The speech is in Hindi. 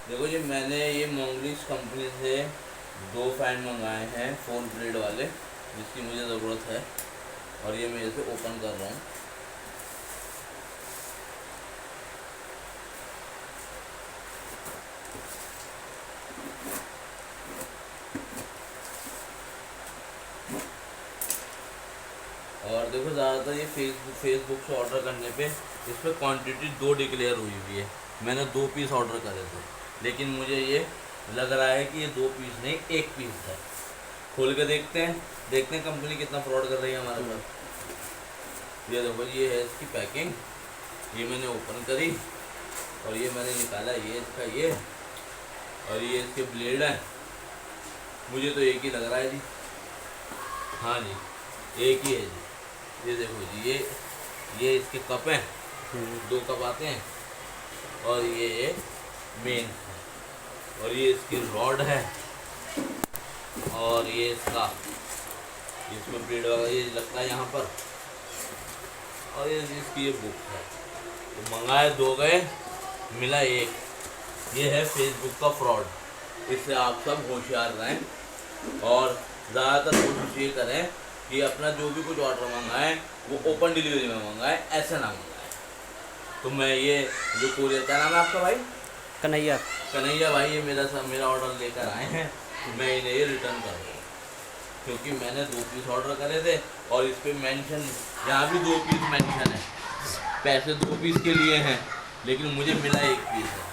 देखो जी, मैंने ये मोंगलिश कंपनी से 2 फ़ैन मंगाए हैं 4 ब्लेड वाले, जिसकी मुझे ज़रूरत है। और ये मैं इसे ओपन कर रहा हूँ। और देखो, ज़्यादातर ये फेसबुक से ऑर्डर करने पे इस पर क्वान्टिटी 2 डिक्लेयर हुई हुई है। मैंने 2 पीस ऑर्डर करे थे, लेकिन मुझे ये लग रहा है कि ये 2 पीस नहीं, 1 पीस है। खोल के देखते हैं कंपनी कितना फ्रॉड कर रही है हमारे साथ। ये देखो जी, ये है इसकी पैकिंग। ये मैंने ओपन करी और ये मैंने निकाला, ये इसका ये, और ये इसके ब्लेड है। मुझे तो एक ही लग रहा है जी। हाँ जी, एक ही है जी। ये देखो जी, ये इसके कप हैं, 2 कप आते हैं। और ये मेन है, और ये इसकी रॉड है, और ये इसमें ब्लेड वगैरह ये लगता है यहाँ पर। और ये इसकी ये बुक है। तो मंगाए 2 गए, मिला 1। ये है फेसबुक का फ्रॉड। इससे आप सब होशियार रहें और ज़्यादातर कोशिश ये करें कि अपना जो भी कुछ ऑर्डर मंगाएं वो ओपन डिलीवरी में मंगाएं, ऐसा ना मंगाएं। तो मैं ये जो कुरियर, क्या नाम है आपका भाई? कन्हैया। कन्हैया भाई, ये मेरा ऑर्डर लेकर आए हैं। मैं इन्हें ये रिटर्न कर दूँ, क्योंकि मैंने 2 पीस ऑर्डर करे थे और इस पर मेंशन, यहाँ भी 2 पीस मेंशन है। पैसे 2 पीस के लिए हैं, लेकिन मुझे मिला 1 पीस है।